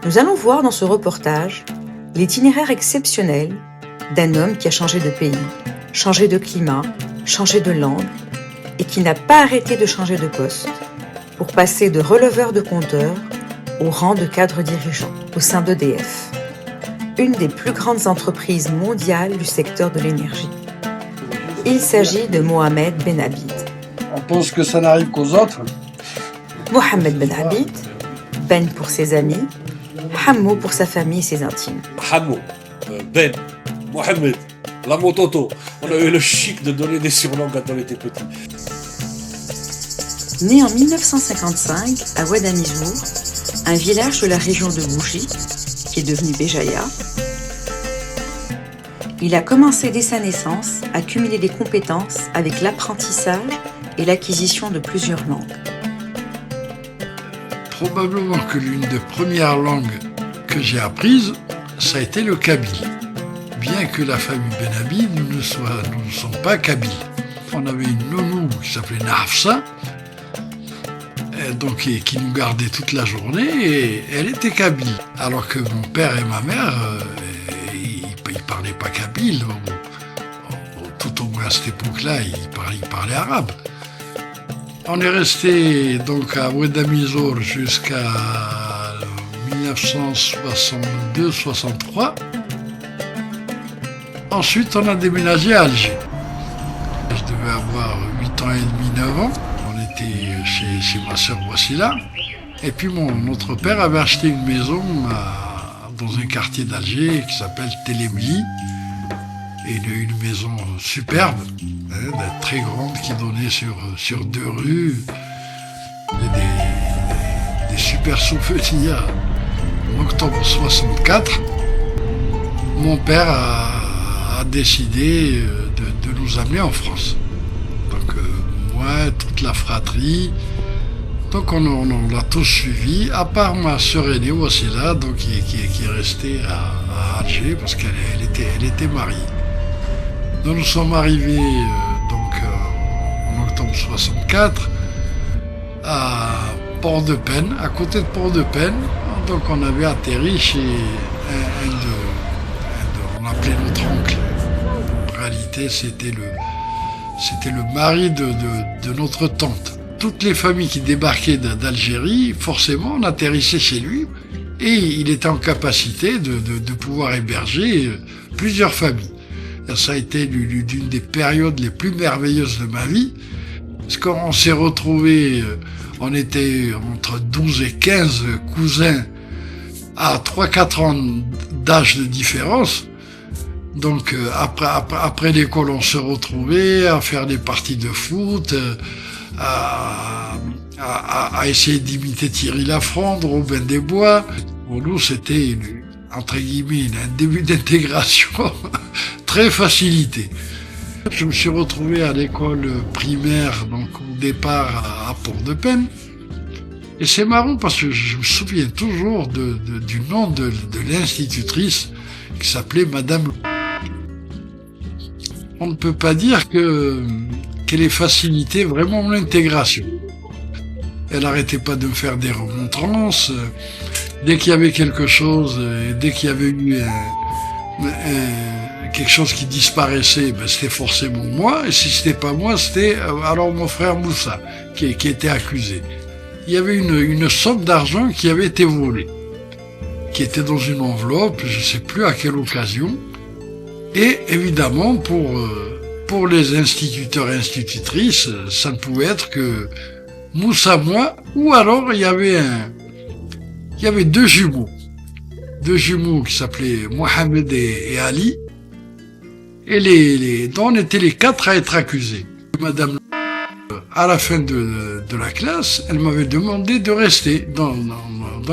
Nous allons voir dans ce reportage l'itinéraire exceptionnel d'un homme qui a changé de pays, changé de climat, changé de langue et qui n'a pas arrêté de changer de poste pour passer de releveur de compteur au rang de cadre dirigeant au sein d'EDF, une des plus grandes entreprises mondiales du secteur de l'énergie. Il s'agit de Mohamed Ben Abid. On pense que ça n'arrive qu'aux autres. Mohamed Ben Abid, Ben pour ses amis, Hammo pour sa famille et ses intimes. Hammo, Ben, Mohamed, la Mototo. On a eu le chic de donner des surnoms quand on était petit. Né en 1955 à Ouadamizour, un village de la région de Bougie, qui est devenu Béjaïa, il a commencé dès sa naissance à cumuler des compétences avec l'apprentissage et l'acquisition de plusieurs langues. Probablement que l'une des premières langues que j'ai apprises, ça a été le kabyle. Bien que la famille Ben Abid, nous ne sommes pas kabyles. On avait une nounou qui s'appelait Nahafsa, donc qui nous gardait toute la journée, et elle était kabyle. Alors que mon père et ma mère, ils parlaient pas kabyle. Tout au moins à cette époque-là, ils parlaient arabe. On est resté donc à Ouadamizour jusqu'à 1962-63. Ensuite, on a déménagé à Alger. Je devais avoir 8 ans et demi, 9 ans. On était chez ma sœur Wassila. Et puis notre père avait acheté une maison dans un quartier d'Alger qui s'appelle Télémli. Et une maison superbe, très grande, qui donnait sur 2 rues. Des super souvenirs. En octobre 64, mon père a décidé de nous amener en France. Donc moi, toute la fratrie, donc on l'a tous suivi, à part ma sœur aînée Wassila, donc qui est restée à Alger parce qu'elle était mariée. Donc nous sommes arrivés en octobre 64 à Port-de-Pène, à côté de Port-de-Pène. Donc on avait atterri chez on appelait notre oncle. En réalité, c'était le mari de notre tante. Toutes les familles qui débarquaient d'Algérie, forcément, on atterrissait chez lui et il était en capacité de pouvoir héberger plusieurs familles. Et ça a été d'une des périodes les plus merveilleuses de ma vie, parce qu'on s'est retrouvés, on était entre 12 et 15 cousins à 3-4 ans d'âge de différence. Donc après l'école, on se retrouvait à faire des parties de foot, à essayer d'imiter Thierry Lafronde, Robin des Bois. Pour nous, c'était entre guillemets un début d'intégration très facilité. Je me suis retrouvé à l'école primaire, donc au départ à Port-de-Pène. Et c'est marrant parce que je me souviens toujours du nom de l'institutrice qui s'appelait Madame. On ne peut pas dire qu'elle ait facilité vraiment mon intégration. Elle n'arrêtait pas de me faire des remontrances. Dès qu'il y avait quelque chose, dès qu'il y avait eu quelque chose qui disparaissait, c'était forcément moi. Et si c'était pas moi, c'était alors mon frère Moussa qui était accusé. Il y avait une somme d'argent qui avait été volée, qui était dans une enveloppe, je ne sais plus à quelle occasion. Et évidemment, pour les instituteurs et institutrices, ça ne pouvait être que Moussa, moi, ou alors il y avait 2 jumeaux. 2 jumeaux qui s'appelaient Mohamed et Ali. Et dont on était les 4 à être accusés. Madame, à la fin de la classe, elle m'avait demandé de rester dans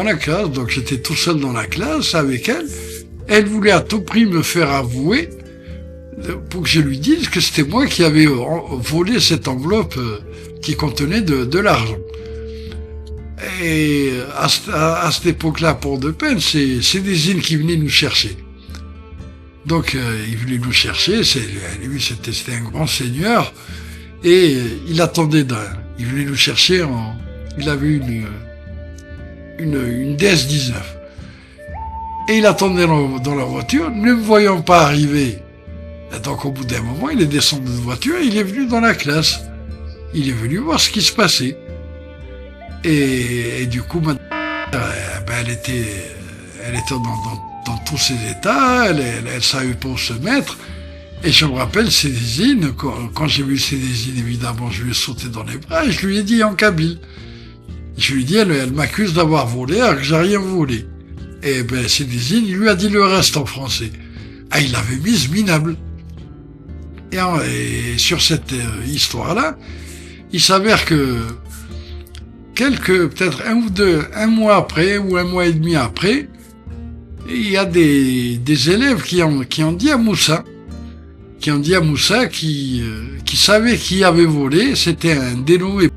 la classe. Donc j'étais tout seul dans la classe avec elle. Elle voulait à tout prix me faire avouer pour que je lui dise que c'était moi qui avais volé cette enveloppe qui contenait de l'argent. Et à cette époque-là, Port-de-Pène, c'est des îles qui venaient nous chercher. Donc il venait nous chercher, lui c'était un grand seigneur, et il attendait il venait nous chercher, il avait une DS-19. Et il attendait dans la voiture, ne me voyant pas arriver. Et donc au bout d'un moment, il est descendu de voiture et il est venu dans la classe. Il est venu voir ce qui se passait. Et du coup, elle était dans tous ses états, elle savait pas où se mettre. Et je me rappelle Cédésine, quand j'ai vu Cédésine, évidemment, je lui ai sauté dans les bras et je lui ai dit en kabyle. Je lui ai dit, elle m'accuse d'avoir volé alors que j'ai rien volé. Et Cédésine, il lui a dit le reste en français. Ah, il l'avait mise minable. Et sur cette histoire-là, il s'avère que peut-être un mois après ou un mois et demi après, il y a des élèves qui ont dit à Moussa, qui savait qui avait volé, c'était un dénommé.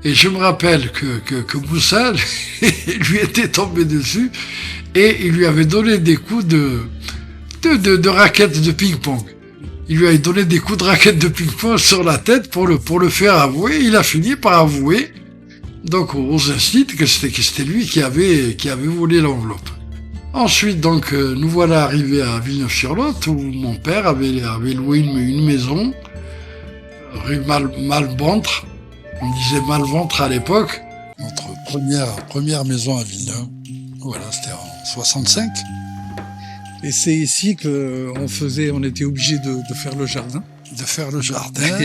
Et je me rappelle que Moussa lui était tombé dessus et il lui avait donné des coups de raquettes de ping-pong. Il lui avait donné des coups de raquette de ping-pong sur la tête pour le faire avouer. Il a fini par avouer, donc aux instituts, que c'était lui qui avait volé l'enveloppe. Ensuite, donc, nous voilà arrivés à Villeneuve-sur-Lot, où mon père avait loué une maison, rue Malventre. On disait Malventre à l'époque. Notre première maison à Villeneuve. Voilà, c'était en 65. Et c'est ici on était obligé de faire le jardin. De faire le jardin.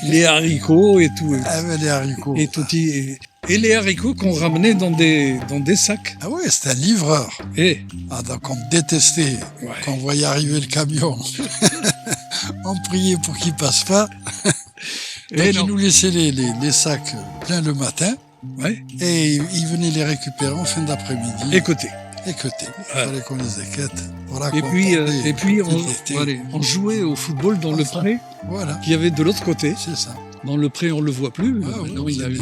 Les haricots et tout. Ah, mais les haricots. Et les haricots qu'on ramenait dans des sacs. Ah oui, c'était un livreur. Donc on détestait quand on voyait arriver le camion. On priait pour qu'il passe pas. Donc il nous laissait les sacs pleins le matin. Ouais. Et il venait les récupérer en fin d'après-midi. Écoutez. Il fallait qu'on les équête. Voilà, et puis on jouait au football dans le pré. Voilà. Qu'il y avait de l'autre côté. C'est ça. Dans le pré, on le voit plus. Maintenant, il y a des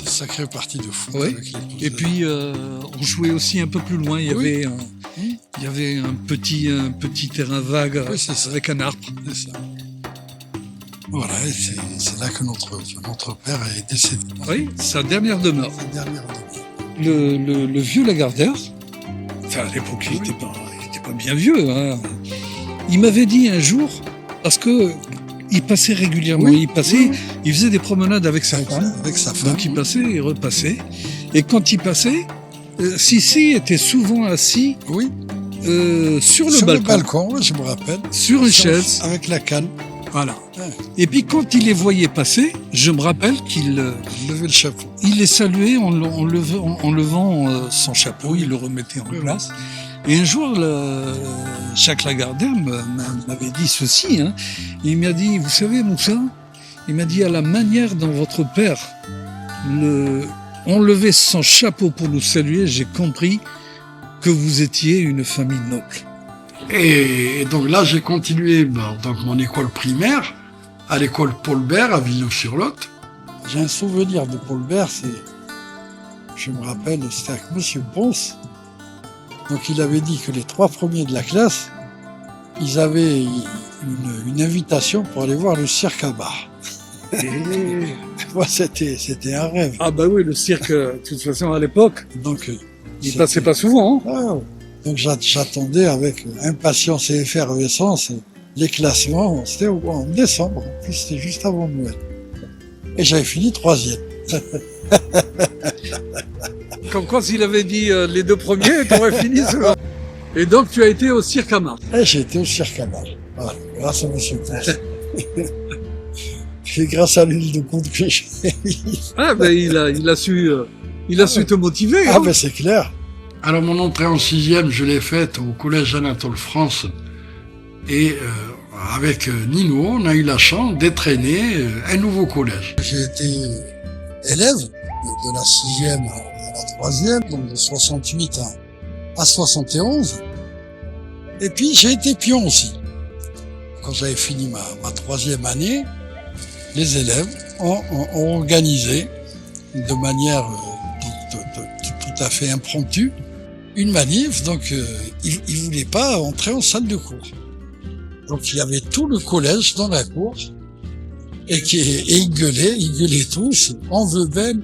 sacrées parties de foot. Ouais. Et puis on jouait aussi un peu plus loin. Il y avait un petit terrain vague avec un arbre. C'est ça. Voilà, et c'est là que notre père est décédé. Oui, sa dernière demeure. Le vieux Lagardère, enfin à l'époque il était pas bien vieux, hein. Il m'avait dit un jour, parce que il passait régulièrement, il faisait des promenades avec sa femme. Donc il passait et repassait. Et quand il passait, Sissi était souvent assis sur le balcon, je me rappelle. Sur une chaise. Avec la canne. Voilà. Et puis quand il les voyait passer, je me rappelle qu'il levait le chapeau. Il les saluait en levant son chapeau, il le remettait en place. Et un jour, Jacques Lagardère m'avait dit ceci. Hein. Il m'a dit, vous savez, Moussa, il m'a dit, à la manière dont votre père enlevait son chapeau pour nous saluer, j'ai compris que vous étiez une famille noble. Et donc là, j'ai continué donc mon école primaire à l'école Paul Bert à Villeneuve-sur-Lot. J'ai un souvenir de Paul Bert, je me rappelle, c'était avec Monsieur Ponce. Donc il avait dit que les 3 premiers de la classe, ils avaient une invitation pour aller voir le cirque à bar. Moi, c'était un rêve. Ah bah oui, le cirque, de toute façon, à l'époque, donc il passait pas souvent. Hein. Donc j'attendais avec impatience et effervescence les classements. C'était en décembre, en plus c'était juste avant Noël. Et j'avais fini 3e. Comme quoi, s'il avait dit les 2 premiers, t'aurais fini cela. Et donc tu as été au cirque à Marne. Et j'ai été au cirque à Marne. Voilà, grâce à Monsieur Ponce. C'est grâce à l'huile de coude que j'ai mis. Ah ben il a su te motiver. Ah ben c'est clair. Alors mon entrée en 6e, je l'ai faite au collège Anatole France. Et avec Nino, on a eu la chance d'entraîner un nouveau collège. J'ai été élève de la 6e à la 3e, donc de 68 à 71. Et puis j'ai été pion aussi. Quand j'avais fini ma 3e année, les élèves ont organisé de manière tout à fait impromptue une manif, donc ils voulaient pas entrer en salle de cours. Donc il y avait tout le collège dans la cour et ils gueulaient tous, on veut Ben.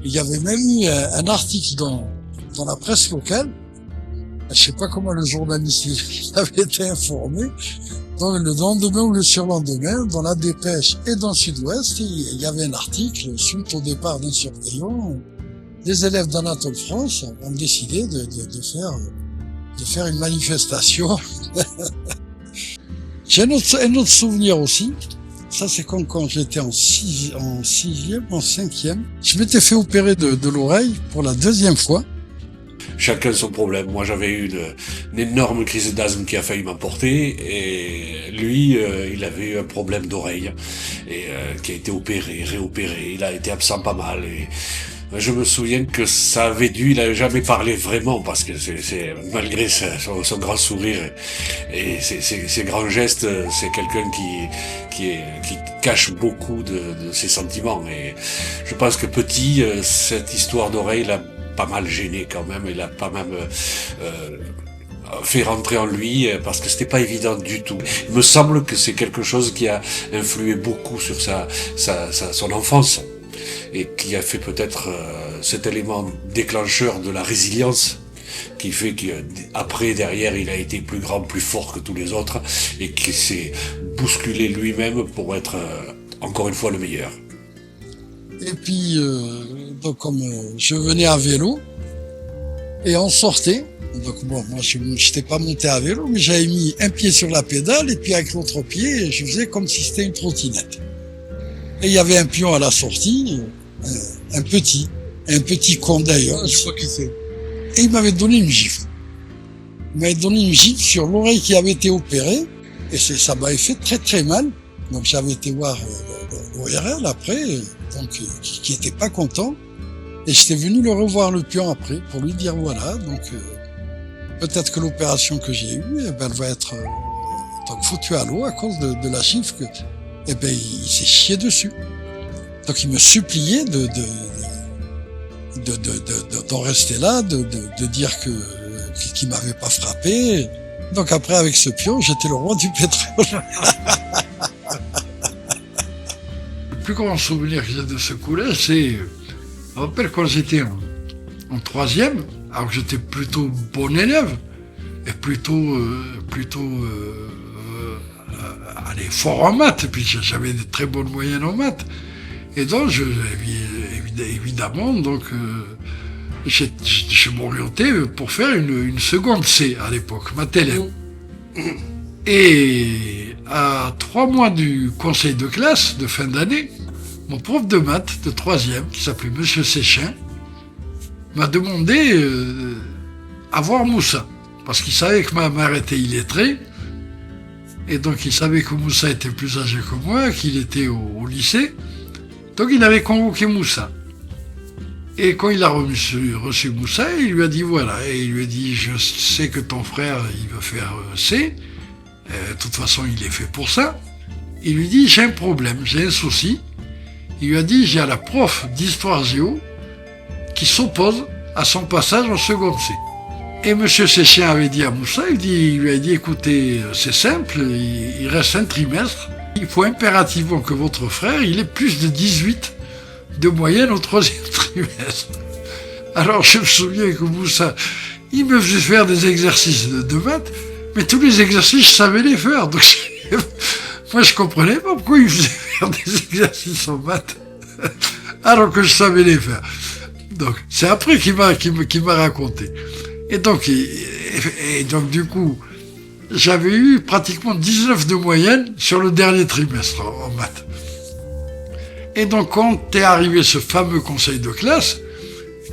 Il y avait même eu un article dans la presse locale. Je sais pas comment le journaliste il avait été informé. Donc le lendemain ou le surlendemain, dans la Dépêche et dans le Sud-Ouest, il y avait un article suite au départ d'un surveillant. Les élèves d'Anatole France ont décidé de faire une manifestation. J'ai un autre souvenir aussi. Ça, c'est comme quand j'étais en sixième, en cinquième. Je m'étais fait opérer de l'oreille pour la deuxième fois. Chacun son problème. Moi, j'avais eu une énorme crise d'asthme qui a failli m'emporter, et lui, il avait eu un problème d'oreille, et qui a été opéré, réopéré. Il a été absent pas mal, et je me souviens que ça avait dû, il avait jamais parlé vraiment, parce que c'est malgré son grand sourire et ses grands gestes, c'est quelqu'un qui cache beaucoup de ses sentiments. Et je pense que petit, cette histoire d'oreille l'a pas mal gêné quand même, il a pas même fait rentrer en lui, parce que c'était pas évident du tout. Il me semble que c'est quelque chose qui a influé beaucoup sur son enfance, et qui a fait peut-être cet élément déclencheur de la résilience, qui fait qu'après, derrière, il a été plus grand, plus fort que tous les autres, et qui s'est bousculé lui-même pour être encore une fois le meilleur. Et puis, donc comme je venais à vélo, et on sortait, donc bon, moi je n'étais pas monté à vélo, mais j'avais mis un pied sur la pédale, et puis avec l'autre pied, je faisais comme si c'était une trottinette. Et il y avait un pion à la sortie, un petit con d'ailleurs, je crois qu'il fait. Et il m'avait donné une gifle. Il m'avait donné une gifle sur l'oreille qui avait été opérée, et ça m'avait fait très très mal. Donc j'avais été voir l'ORL après, donc qui était pas content, et j'étais venu le revoir le pion après pour lui dire voilà, donc peut-être que l'opération que j'ai eue, elle va être donc foutue à l'eau à cause de la gifle que, eh ben il s'est chié dessus. Donc il me suppliait d'en rester là, de dire qu'il m'avait pas frappé. Donc après avec ce pion, j'étais le roi du pétrole. Le plus grand souvenir que j'ai de ce coup-là, c'est, je me rappelle quand j'étais en troisième, alors que j'étais plutôt bon élève, et allez, fort en maths, et puis j'avais des très bonnes moyennes en maths. Et donc, évidemment, donc, je m'orientais pour faire une seconde C à l'époque, maths LM. Et à 3 mois du conseil de classe de fin d'année, mon prof de maths de troisième, qui s'appelait Monsieur Séchin, m'a demandé à voir Moussa, parce qu'il savait que ma mère était illettrée, et donc il savait que Moussa était plus âgé que moi, qu'il était au lycée, donc il avait convoqué Moussa. Et quand il a reçu Moussa, il lui a dit voilà, et il lui a dit je sais que ton frère il veut faire C, de toute façon il est fait pour ça. Il lui dit j'ai un problème, j'ai un souci. Il lui a dit j'ai la prof d'histoire géo qui s'oppose à son passage en seconde C. Et Monsieur Séchin avait dit à Moussa, il lui a dit écoutez, c'est simple, il reste un trimestre, il faut impérativement que votre frère il ait plus de 18 de moyenne au 3e trimestre. Alors je me souviens que Moussa, il me faisait faire des exercices de maths, mais tous les exercices je savais les faire, donc moi je comprenais pas pourquoi il me faisait faire des exercices en maths alors que je savais les faire. Donc c'est après qu'il m'a raconté. Et donc du coup, j'avais eu pratiquement 19 de moyenne sur le dernier trimestre en maths. Et donc quand est arrivé ce fameux conseil de classe,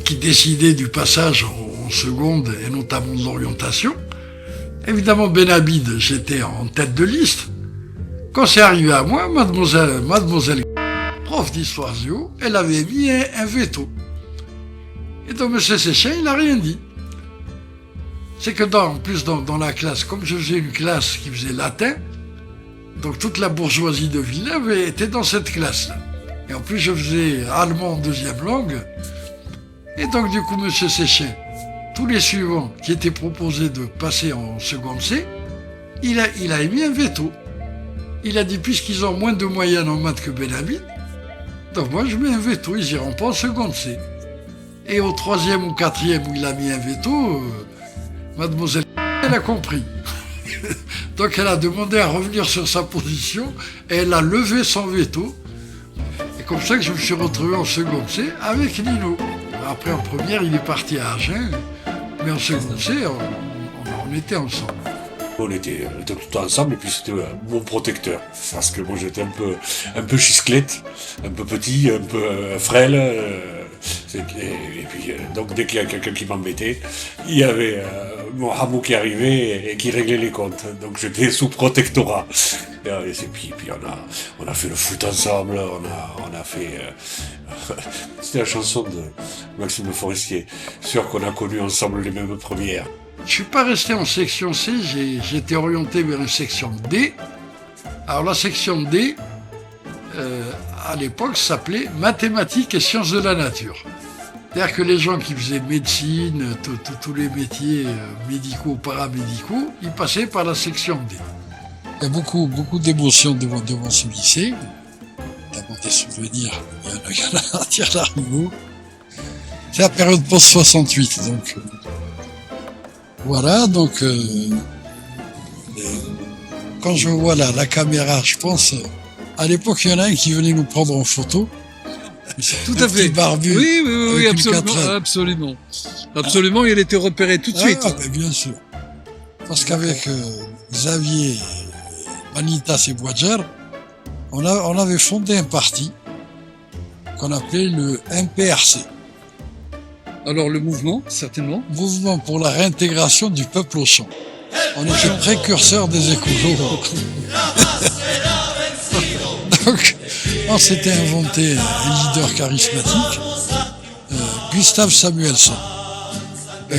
qui décidait du passage en seconde et notamment de l'orientation, évidemment Benabid, j'étais en tête de liste. Quand c'est arrivé à moi, mademoiselle prof d'histoire géo, elle avait mis un veto. Et donc M. Séchin, il n'a rien dit. C'est que en plus dans la classe, comme je faisais une classe qui faisait latin, donc toute la bourgeoisie de Villeneuve était dans cette classe-là. Et en plus je faisais allemand en deuxième langue. Et donc du coup M. Séchin, tous les suivants qui étaient proposés de passer en seconde C, il a émis un veto. Il a dit puisqu'ils ont moins de moyenne en maths que Benabid, donc moi je mets un veto, ils iront pas en seconde C. Et au 3e ou 4e où il a mis un veto, mademoiselle, elle a compris. Donc elle a demandé à revenir sur sa position et elle a levé son veto. Et comme ça que je me suis retrouvé en seconde C avec Nino. Après en première, il est parti à Agen, mais en seconde C, on était ensemble. On était tout le temps ensemble et puis c'était mon protecteur. Parce que moi j'étais un peu chisclette, un peu petit, un peu frêle. Et puis donc dès qu'il y a quelqu'un qui m'embêtait, il y avait mon hameau qui arrivait et qui réglait les comptes. Donc j'étais sous protectorat. Et puis on a fait le foot ensemble, on a fait... c'était la chanson de Maxime Forestier. Sûr qu'on a connu ensemble les mêmes premières. Je suis pas resté en section C, j'ai été orienté vers une section D. Alors la section D, à l'époque, s'appelait mathématiques et sciences de la nature. C'est-à-dire que les gens qui faisaient médecine, tous les métiers médicaux, paramédicaux, ils passaient par la section D. Il y a beaucoup d'émotions devant ce lycée. D'abord des souvenirs, il y en a à tirer l'arigot. C'est la période post-68, donc... Voilà, donc quand je vois la caméra, je pense, à l'époque, il y en a un qui venait nous prendre en photo. Tout à fait. Barbu. Oui, absolument, il était repéré tout de suite. Mais bien sûr. Parce qu'avec Xavier, Manitas et Boadjer, on avait fondé un parti qu'on appelait le MPRC. Alors le mouvement, certainement. Mouvement pour la réintégration du peuple au champ. On était précurseurs des écolos. Donc, on s'était inventé un leader charismatique, Gustave Samuelson. Et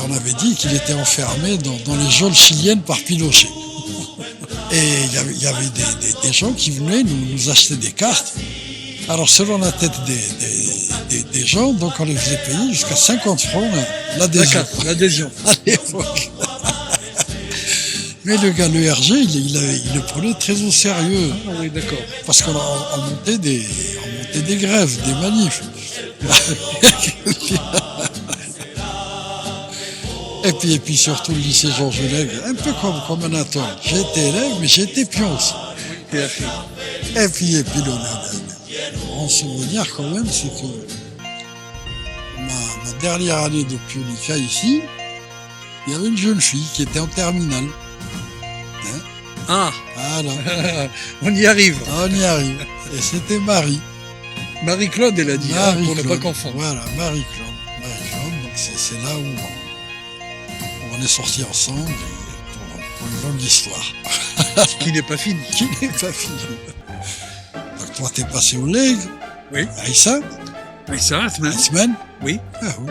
on avait dit qu'il était enfermé dans les geôles chiliennes par Pinochet. Et il y avait des gens qui venaient nous acheter des cartes. Alors, selon la tête des gens, donc on les faisait payer jusqu'à 50 francs l'adhésion. L'adhésion. À l'époque. Mais le gars, le RG, il le prenait très au sérieux. Ah oui, d'accord. Parce qu'on montait des grèves, des manifs. Et puis surtout le lycée Georges Lègue, un peu comme Anatole. J'ai été élève, mais j'ai été pion aussi. Et puis le grand souvenir quand même, c'est que ma dernière année de pionica ici, il y avait une jeune fille qui était en terminale. Ah, voilà. On y arrive. On y arrive. Et c'était Marie. Marie-Claude, elle a dit, pour ne pas confondre. Voilà, Marie-Claude. Donc c'est là où on est sortis ensemble pour une longue histoire. Qui n'est pas finie. Qui n'est pas finie. Donc toi, t'es passé au Lègue. Oui. Aïssa. Asman. Oui. Ah oui.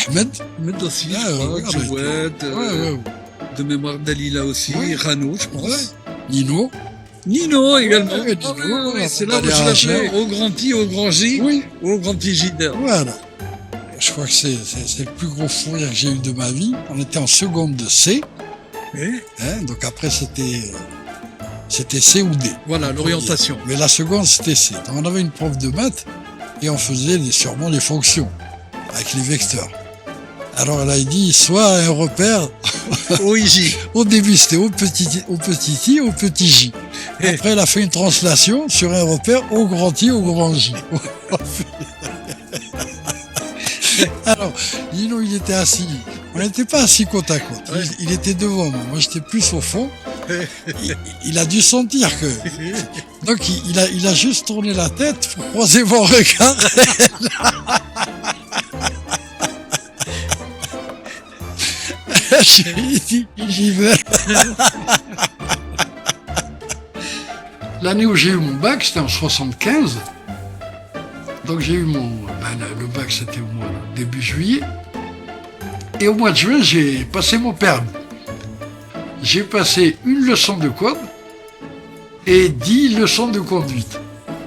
Ahmed. Ahmed aussi, je crois. Jawed. De mémoire Dalila aussi, Rano, je pense. Ouais. Nino également. Nino, c'est là où je l'appelais au grand I, au grand J, au grand J. Voilà. Je crois que c'est le plus gros fou rire que j'ai eu de ma vie. On était en seconde de C. Donc après, c'était C ou D. Voilà, l'orientation. Mais la seconde, c'était C. Donc on avait une prof de maths et on faisait sûrement les fonctions avec les vecteurs. Alors elle a dit, soit un repère... Au IJ. Au début, c'était au petit I, au petit J. Après, elle a fait une translation sur un repère au grand I, au grand J. Alors, Nino, il était assis. On n'était pas assis côte à côte. Il était devant moi. Moi, j'étais plus au fond. Il a dû sentir que... Donc, il a juste tourné la tête pour croiser mon regard. J'ai dit, j'y vais. L'année où j'ai eu mon bac, c'était en 75. Donc j'ai eu le bac, c'était au début juillet. Et au mois de juin, j'ai passé mon permis. J'ai passé une leçon de code et 10 leçons de conduite.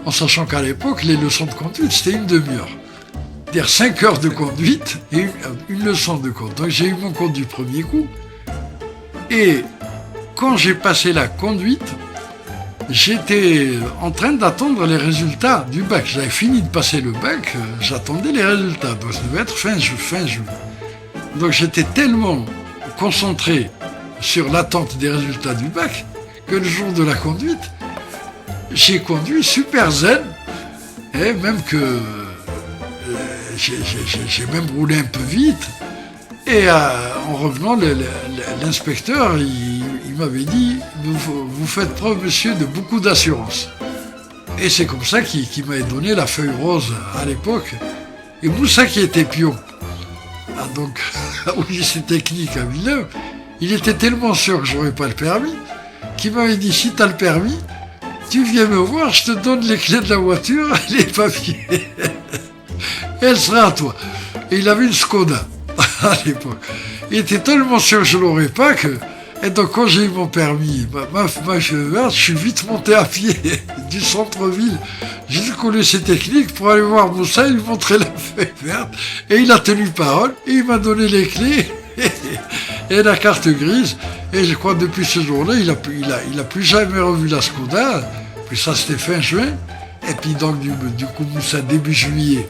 En sachant qu'à l'époque, les leçons de conduite, c'était une demi-heure. C'est-à-dire 5 heures de conduite et une leçon de code. Donc j'ai eu mon code du premier coup. Et quand j'ai passé la conduite, j'étais en train d'attendre les résultats du bac. J'avais fini de passer le bac, j'attendais les résultats. Donc ça devait être fin juin. Donc j'étais tellement concentré sur l'attente des résultats du bac que le jour de la conduite, j'ai conduit super zen, et même que j'ai même roulé un peu vite. Et en revenant, l'inspecteur, il m'avait dit « Vous faites preuve, monsieur, de beaucoup d'assurance ». Et c'est comme ça qu'il m'avait donné la feuille rose à l'époque. Et Moussa, qui était pion, donc au lycée technique à Villeneuve, il était tellement sûr que j'aurais pas le permis, qu'il m'avait dit « Si tu as le permis, tu viens me voir, je te donne les clés de la voiture et les papiers. Et elle sera à toi. » Et il avait une Skoda à l'époque. Il était tellement sûr que je l'aurais pas que... Et donc quand j'ai eu mon permis, ma feuille verte, je suis vite monté à pied du centre-ville jusqu'au lycée technique pour aller voir Moussa et lui montrer la feuille verte. Et il a tenu parole et il m'a donné les clés et la carte grise. Et je crois que depuis ce jour-là, il a plus jamais revu la Skoda. Puis ça, c'était fin juin. Et puis donc du coup, Moussa, début juillet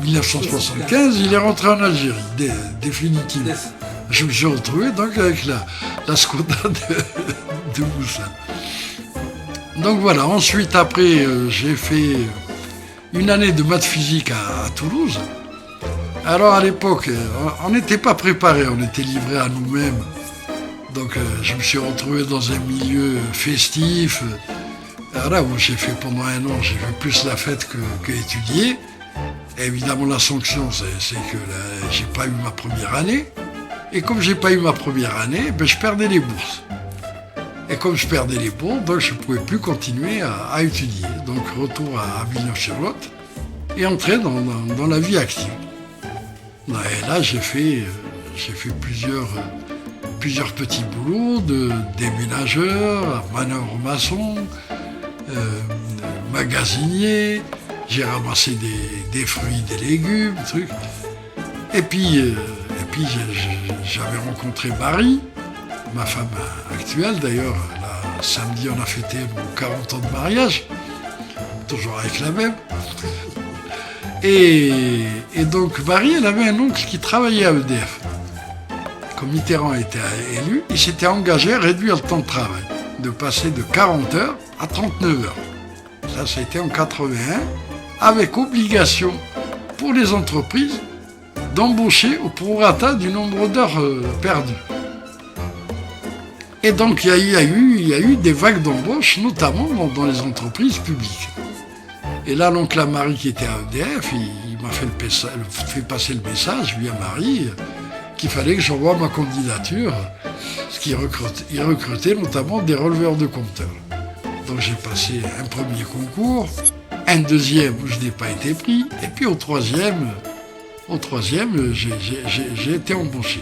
1975, il est rentré en Algérie, définitivement. Je me suis retrouvé donc avec la Skoda de Moussa. Donc voilà, ensuite après, j'ai fait une année de maths physique à Toulouse. Alors à l'époque, on n'était pas préparé, on était livré à nous-mêmes. Donc je me suis retrouvé dans un milieu festif. Là où j'ai fait pendant un an, j'ai fait plus la fête que étudier. Et évidemment, la sanction, c'est que j'ai pas eu ma première année. Et comme j'ai pas eu ma première année, je perdais les bourses. Et comme je perdais les bourses, donc je ne pouvais plus continuer à étudier. Donc retour à Villeneuve-sur-Lot et entrer dans la vie active. Et là, j'ai fait plusieurs petits boulots de déménageur, manœuvre maçon, magasinier. J'ai ramassé des fruits, des légumes, trucs. Et puis j'avais rencontré Marie, ma femme actuelle d'ailleurs. Là, samedi, on a fêté nos 40 ans de mariage, toujours avec la même. Et donc Marie, elle avait un oncle qui travaillait à EDF. Comme Mitterrand était élu, il s'était engagé à réduire le temps de travail, de passer de 40 heures à 39 heures. Ça a été en 81, avec obligation pour les entreprises d'embaucher au prorata du nombre d'heures perdues. Et donc il y a eu des vagues d'embauche, notamment dans les entreprises publiques. Et là, l'oncle à Marie qui était à EDF, il m'a fait passer le message, lui à Marie, qu'il fallait que j'envoie ma candidature, parce qu'il recrutait notamment des releveurs de compteurs. Donc j'ai passé un premier concours, un deuxième où je n'ai pas été pris, et puis au troisième, j'ai été embauché.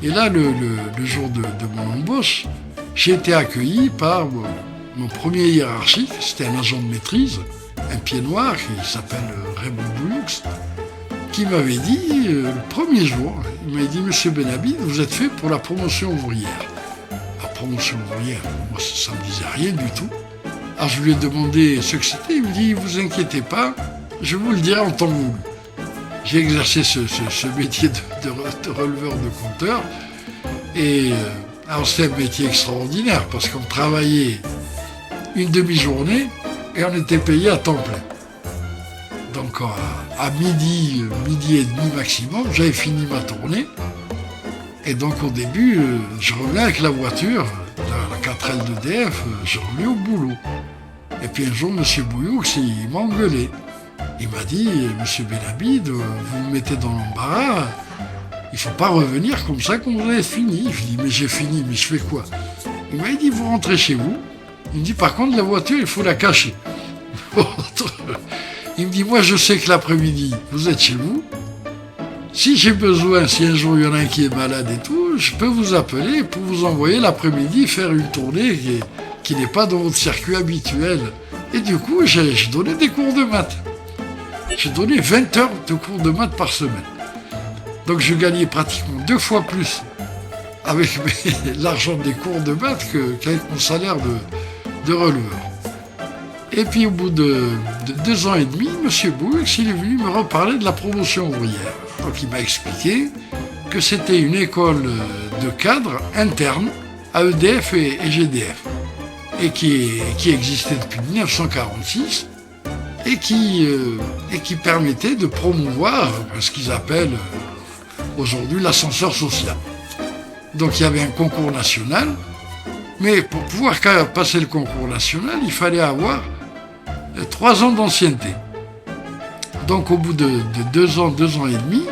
Et là, le jour de mon embauche, j'ai été accueilli par mon premier hiérarchique, c'était un agent de maîtrise, un pied noir qui s'appelle Raymond Bouyoux, qui m'avait dit, le premier jour, il m'a dit « Monsieur Benhabid, vous êtes fait pour la promotion ouvrière ». La promotion ouvrière, moi ça ne me disait rien du tout. Alors je lui ai demandé ce que c'était, il me dit « Vous inquiétez pas, je vous le dirai en temps voulu ». J'ai exercé ce métier de releveur de compteur. Et alors c'était un métier extraordinaire parce qu'on travaillait une demi-journée et on était payé à temps plein. Donc à midi et demi maximum, j'avais fini ma tournée. Et donc au début, je revenais avec la voiture, la 4L d'EDF, je revenais au boulot. Et puis un jour, M. Bouyoux, il m'a engueulé. Il m'a dit, Monsieur Benhabid, vous me mettez dans l'embarras, il ne faut pas revenir comme ça quand vous avez fini. Je lui dis, mais j'ai fini, mais je fais quoi? Il m'a dit, vous rentrez chez vous. Il me dit, par contre, la voiture, il faut la cacher. Il me dit, moi, je sais que l'après-midi, vous êtes chez vous. Si j'ai besoin, si un jour il y en a un qui est malade et tout, je peux vous appeler pour vous envoyer l'après-midi faire une tournée qui n'est pas dans votre circuit habituel. Et du coup, j'ai donné des cours de maths. J'ai donné 20 heures de cours de maths par semaine. Donc je gagnais pratiquement 2 fois plus avec l'argent des cours de maths qu'avec mon salaire de releveur. Et puis au bout de 2 ans et demi, M. Bouyx, il est venu me reparler de la promotion ouvrière. Donc il m'a expliqué que c'était une école de cadres interne à EDF et GDF, et qui existait depuis 1946, et qui permettait de promouvoir ce qu'ils appellent aujourd'hui l'ascenseur social. Donc il y avait un concours national, mais pour pouvoir passer le concours national, il fallait avoir 3 ans d'ancienneté. Donc au bout de 2 ans et demi,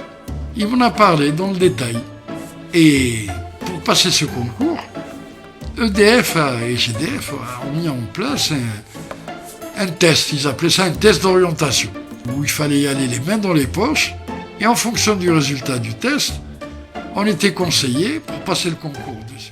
il m'en a parlé dans le détail. Et pour passer ce concours, EDF et GDF ont mis en place un test, ils appelaient ça un test d'orientation, où il fallait y aller les mains dans les poches, et en fonction du résultat du test, on était conseillé pour passer le concours dessus.